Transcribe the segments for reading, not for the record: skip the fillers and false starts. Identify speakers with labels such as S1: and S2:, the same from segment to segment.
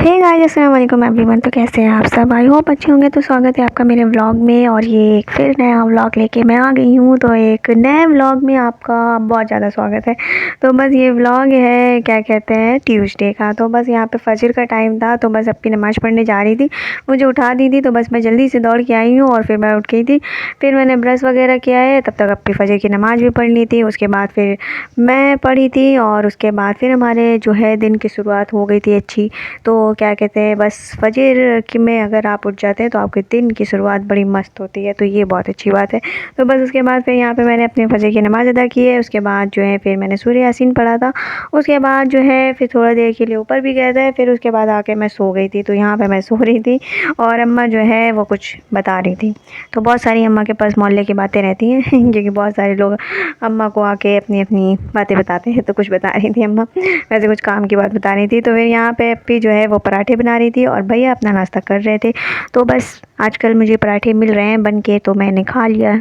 S1: Hey guys, अस्सलाम वालेकुम everyone. तो कैसे हैं आप सब? आई होप अच्छे होंगे। तो स्वागत है आपका मेरे व्लॉग में, और ये एक फिर नया व्लॉग लेके मैं आ गई हूँ। तो एक नए व्लॉग में आपका बहुत ज़्यादा स्वागत है। तो बस ये व्लॉग है, क्या कहते हैं, ट्यूसडे का। तो बस यहाँ पे फजर का टाइम था, तो बस अपनी नमाज़ पढ़ने जा रही थी, मुझे उठा दी थी। तो बस मैं जल्दी से दौड़ के आई हूँ और फिर मैं उठ गई थी। फिर मैंने ब्रश वगैरह किया है, तब तक अपनी फजर की नमाज़ भी पढ़ ली थी। उसके बाद फिर मैं पढ़ी थी, और उसके बाद फिर हमारे जो है दिन की शुरुआत हो गई थी अच्छी। तो क्या कहते हैं, बस फजर की में अगर आप उठ जाते हैं तो आपके दिन की शुरुआत बड़ी मस्त होती है, तो ये बहुत अच्छी बात है। तो बस उसके बाद फिर यहाँ पे मैंने अपने फजर की नमाज़ अदा की है। उसके बाद जो है फिर मैंने सूरह यासीन पढ़ा था। उसके बाद जो है फिर थोड़ा देर के लिए ऊपर भी गए थे। फिर उसके बाद आके मैं सो गई थी। तो यहाँ पे मैं सो रही थी और अम्मा जो है वो कुछ बता रही थी। तो बहुत सारी अम्मा के पास मोहल्ले की बातें रहती हैं क्योंकि बहुत सारे लोग अम्मा को आके अपनी अपनी बातें बताते हैं। तो कुछ बता रही थी अम्मा, वैसे कुछ काम की बात बता रही थी। तो फिर यहाँ पे अप्पी जो है वो पराठे बना रही थी और भैया अपना नाश्ता कर रहे थे। तो बस आजकल मुझे पराठे मिल रहे हैं बन के, तो मैंने खा लिया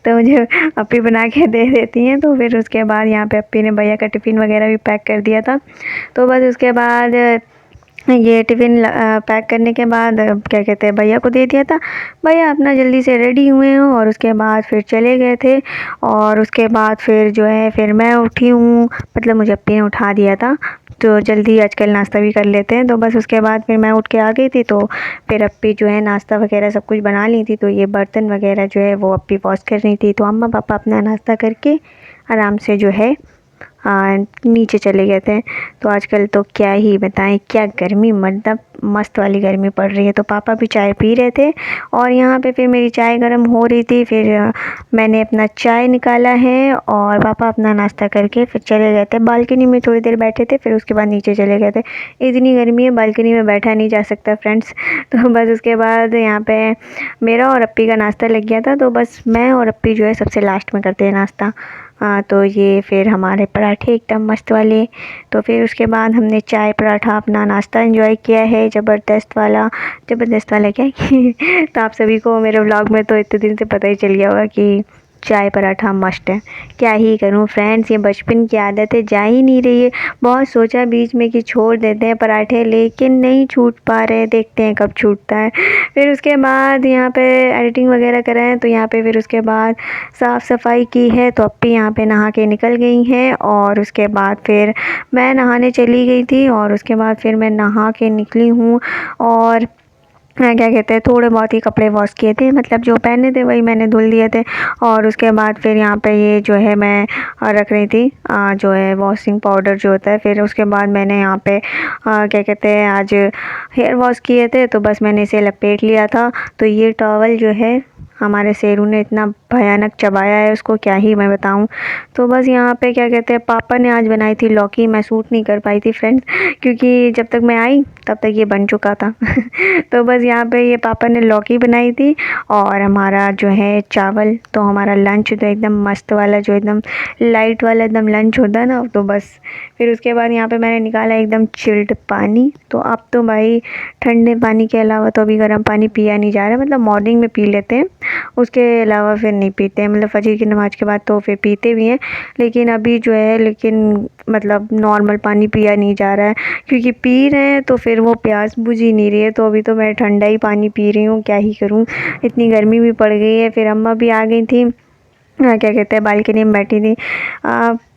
S1: तो मुझे अप्पी बना के दे देती हैं। तो फिर उसके बाद यहाँ पे अप्पी ने भैया का टिफ़िन वगैरह भी पैक कर दिया था। तो बस उसके बाद ये टिफ़िन पैक करने के बाद क्या कहते हैं, भैया को दे दिया था। भैया अपना जल्दी से रेडी हुए हैं और उसके बाद फिर चले गए थे। और उसके बाद फिर जो है फिर मैं उठी हूँ, मतलब मुझे अप्पी ने उठा दिया था। तो जल्दी आजकल नाश्ता भी कर लेते हैं। तो बस उसके बाद फिर मैं उठ के आ गई थी। तो फिर अप्पी जो है नाश्ता वगैरह सब कुछ बना ली थी। तो ये बर्तन वगैरह जो है वो अप्पी वॉश कर रही थी। तो अम्मा पापा अपना नाश्ता करके आराम से जो है नीचे चले गए थे। तो आजकल तो क्या ही बताएं, क्या गर्मी, मतलब मस्त वाली गर्मी पड़ रही है। तो पापा भी चाय पी रहे थे और यहाँ पे फिर मेरी चाय गर्म हो रही थी। फिर मैंने अपना चाय निकाला है और पापा अपना नाश्ता करके फिर चले गए थे। बालकनी में थोड़ी देर बैठे थे, फिर उसके बाद नीचे चले गए थे। इतनी गर्मी है, बालकनी में बैठा नहीं जा सकता फ्रेंड्स। तो बस उसके बाद यहाँ पे मेरा और अप्पी का नाश्ता लग गया था। तो बस मैं और अप्पी जो है सबसे लास्ट में करते हैं नाश्ता। तो ये फिर हमारे पराठे एकदम मस्त वाले। तो फिर उसके बाद हमने चाय पराठा अपना नाश्ता एंजॉय किया है, ज़बरदस्त वाला। ज़बरदस्त वाला क्या तो आप सभी को मेरे व्लॉग में तो इतने दिन से पता ही चल गया होगा कि चाय पराठा मस्ट है। क्या ही करूं फ्रेंड्स, ये बचपन की आदत है, जा ही नहीं रही है। बहुत सोचा बीच में कि छोड़ देते हैं पराठे, लेकिन नहीं छूट पा रहे, देखते हैं कब छूटता है। फिर उसके बाद यहाँ पे एडिटिंग वगैरह कराएं। तो यहाँ पे फिर उसके बाद साफ़ सफाई की है। तो अप्पी यहाँ पे नहा के निकल गई हैं और उसके बाद फिर मैं नहाने चली गई थी। और उसके बाद फिर मैं नहा के निकली हूँ और क्या कहते हैं, थोड़े बहुत ही कपड़े वॉश किए थे, मतलब जो पहने थे वही मैंने धुल दिए थे। और उसके बाद फिर यहाँ पे ये जो है मैं रख रही थी जो है वॉशिंग पाउडर जो होता है। फिर उसके बाद मैंने यहाँ पे क्या कहते हैं, आज हेयर वॉश किए थे, तो बस मैंने इसे लपेट लिया था। तो ये टॉवल जो है हमारे शेरू ने इतना भयानक चबाया है उसको, क्या ही मैं बताऊं। तो बस यहाँ पे क्या कहते हैं, पापा ने आज बनाई थी लौकी, मैं सूट नहीं कर पाई थी फ्रेंड्स, क्योंकि जब तक मैं आई तब तक ये बन चुका था तो बस यहाँ पे ये पापा ने लौकी बनाई थी और हमारा जो है चावल। तो हमारा लंच तो एकदम मस्त वाला, जो एकदम लाइट वाला एकदम लंच होता है ना। तो बस फिर उसके बाद यहाँ पे मैंने निकाला एकदम चिल्ड पानी। तो अब तो भाई ठंडे पानी के अलावा तो अभी गर्म पानी पिया नहीं जा रहा है, मतलब मॉर्निंग में पी लेते हैं, उसके अलावा फिर नहीं पीते हैं। मतलब फजर की नमाज के बाद तो फिर पीते भी हैं, लेकिन अभी जो है मतलब नॉर्मल पानी पिया नहीं जा रहा है, क्योंकि पी रहे हैं तो फिर वो प्यास बुझ ही नहीं रही है। तो अभी तो मैं ठंडा ही पानी पी रही हूँ, क्या ही करूँ, इतनी गर्मी भी पड़ गई है। फिर अम्मा भी आ गई थी, क्या कहते हैं, बालकनी में बैठी थी।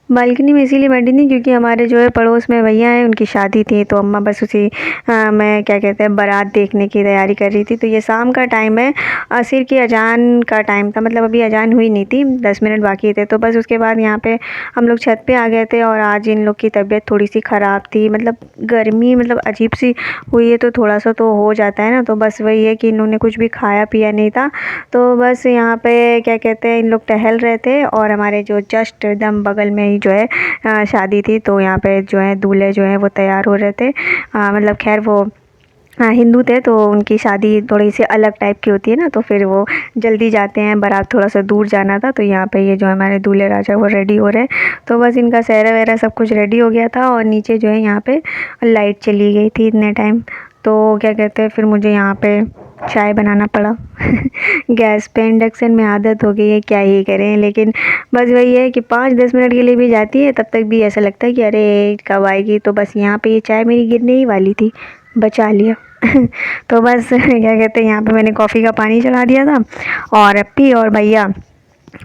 S1: बालकनी में इसीलिए बैठी थी क्योंकि हमारे जो है पड़ोस में भैया हैं, उनकी शादी थी। तो अम्मा बस उसी मैं क्या कहते हैं बारात देखने की तैयारी कर रही थी। तो ये शाम का टाइम है, असर की अजान का टाइम था, मतलब अभी अजान हुई नहीं थी, 10 मिनट बाकी थे। तो बस उसके बाद यहाँ पे हम लोग छत पे आ गए थे। और आज इन लोग की तबीयत थोड़ी सी ख़राब थी, मतलब गर्मी मतलब अजीब सी हुई है, तो थोड़ा सा तो हो जाता है ना। तो बस वही है कि इन्होंने कुछ भी खाया पिया नहीं था। तो बस यहाँ पे क्या कहते हैं, इन लोग टहल रहे थे और हमारे जो जस्ट एकदम बगल में ही जो है शादी थी। तो यहाँ पे जो है दूल्हे जो है वो तैयार हो रहे थे, मतलब खैर वो हिंदू थे, तो उनकी शादी थोड़ी सी अलग टाइप की होती है ना। तो फिर वो जल्दी जाते हैं, बारात थोड़ा सा दूर जाना था। तो यहाँ पे ये जो हमारे दूल्हे राजा वो रेडी हो रहे हैं। तो बस इनका सेहरा वहरा सब कुछ रेडी हो गया था और नीचे जो है यहाँ पे लाइट चली गई थी इतने टाइम। तो क्या कहते हैं, फिर मुझे यहाँ पे चाय बनाना पड़ा गैस पे। इंडक्शन में आदत हो गई है, क्या ही करें। लेकिन बस वही है कि 5-10 मिनट के लिए भी जाती है, तब तक भी ऐसा लगता है कि अरे कब आएगी। तो बस यहाँ पे ये चाय मेरी गिरने ही वाली थी, बचा लिया। तो बस क्या कहते हैं, यहाँ पे मैंने कॉफ़ी का पानी चढ़ा दिया था और अप्पी और भैया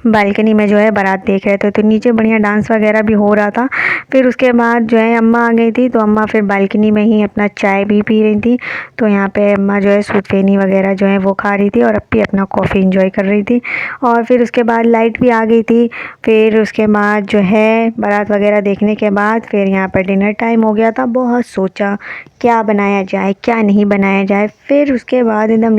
S1: बालकनी में जो है बारात देख रहे थे। तो नीचे बढ़िया डांस वगैरह भी हो रहा था। फिर उसके बाद जो है अम्मा आ गई थी, तो अम्मा फिर बालकनी में ही अपना चाय भी पी रही थी। तो यहाँ पे अम्मा जो है सूतफेनी वगैरह जो है वो खा रही थी और अप्पी अपना कॉफ़ी इंजॉय कर रही थी। और फिर उसके बाद लाइट भी आ गई थी। फिर उसके बाद जो है बारात वगैरह देखने के बाद फिर यहाँ पर डिनर टाइम हो गया था। बहुत सोचा क्या बनाया जाए क्या नहीं बनाया जाए। फिर उसके बाद एकदम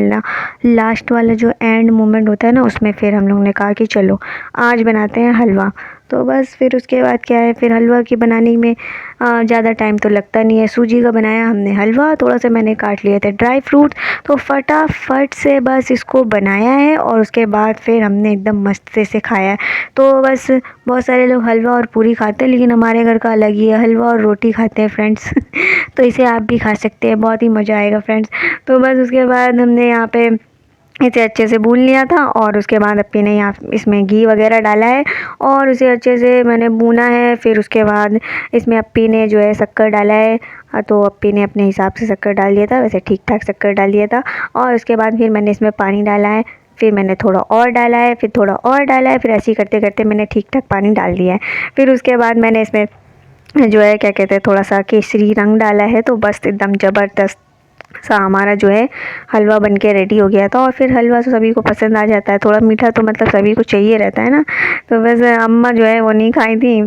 S1: लास्ट वाला जो एंड मोमेंट होता है ना, उसमें फिर हम लोग ने कहा कि चलो आज बनाते हैं हलवा। तो बस फिर उसके बाद क्या है, फिर हलवा की बनाने में ज़्यादा टाइम तो लगता नहीं है। सूजी का बनाया हमने हलवा, थोड़ा सा मैंने काट लिए थे ड्राई फ्रूट, तो फटाफट से बस इसको बनाया है और उसके बाद फिर हमने एकदम मस्त से खाया है। तो बस बहुत सारे लोग हलवा और पूरी खाते हैं, लेकिन हमारे घर का अलग ही है, हलवा और रोटी खाते हैं फ्रेंड्स। तो इसे आप भी खा सकते हैं, बहुत ही मज़ा आएगा फ्रेंड्स। तो बस उसके बाद हमने यहाँ पे इसे अच्छे से भून लिया था और उसके बाद अप्पी ने यहाँ इसमें घी वगैरह डाला है और उसे अच्छे से मैंने भूना है। फिर उसके बाद इसमें अप्पी ने जो है शक्कर डाला है, तो अप्पी ने अपने हिसाब से शक्कर डाल दिया था, वैसे ठीक ठाक शक्कर डाल दिया था। और उसके बाद फिर मैंने इसमें पानी डाला है, फिर मैंने थोड़ा और डाला है, फिर थोड़ा और डाला है, फिर ऐसे ही करते करते मैंने ठीक ठाक पानी डाल दिया है। फिर उसके बाद मैंने इसमें जो है क्या कहते हैं थोड़ा सा केसरी रंग डाला है। तो बस एकदम ज़बरदस्त सा हमारा जो है हलवा बन के रेडी हो गया था। और फिर हलवा तो सभी को पसंद आ जाता है, थोड़ा मीठा तो मतलब सभी को चाहिए रहता है ना। तो बस अम्मा जो है वो नहीं खाई थी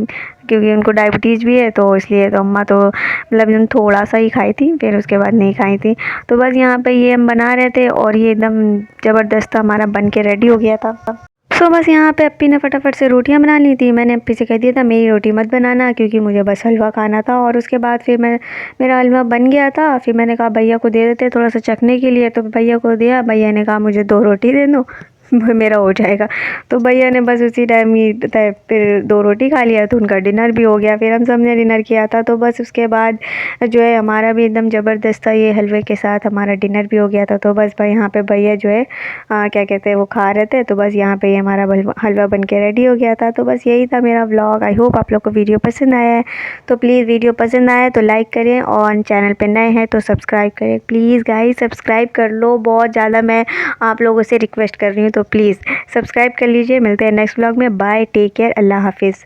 S1: क्योंकि उनको डायबिटीज़ भी है, तो इसलिए तो अम्मा तो मतलब एकदम थोड़ा सा ही खाई थी, फिर उसके बाद नहीं खाई थी। तो बस यहाँ पे ये हम बना रहे थे और ये एकदम ज़बरदस्त हमारा बन के रेडी हो गया था। सो बस यहाँ पे अप्पी ने फटाफट से रोटियां बना ली थी। मैंने अप्पी से कह दिया था मेरी रोटी मत बनाना, क्योंकि मुझे बस हलवा खाना था। और उसके बाद फिर मेरा हलवा बन गया था। फिर मैंने कहा भैया को दे देते थोड़ा सा चखने के लिए, तो भैया को दिया। भैया ने कहा मुझे 2 रोटी दे दो, मेरा हो जाएगा। तो भैया ने बस उसी टाइम ही फिर 2 रोटी खा लिया, तो उनका डिनर भी हो गया। फिर हम सब ने डिनर किया था। तो बस उसके बाद जो है हमारा भी एकदम ज़बरदस्त था, ये हलवे के साथ हमारा डिनर भी हो गया था। तो बस भाई यहाँ पे भैया जो है क्या कहते हैं वो खा रहे थे। तो बस यहाँ पे हमारा हलवा बन के रेडी हो गया था। तो बस यही था मेरा व्लॉग। आई होप आप लोग को वीडियो पसंद आया है। तो प्लीज़ वीडियो पसंद आया तो लाइक करें और चैनल पे नए हैं तो सब्सक्राइब करें। प्लीज़ गाइस सब्सक्राइब कर लो, बहुत ज़्यादा मैं आप लोगों से रिक्वेस्ट कर रही हूँ। तो प्लीज़ सब्सक्राइब कर लीजिए। मिलते हैं नेक्स्ट व्लॉग में। बाय, टेक केयर, अल्लाह हाफिज़।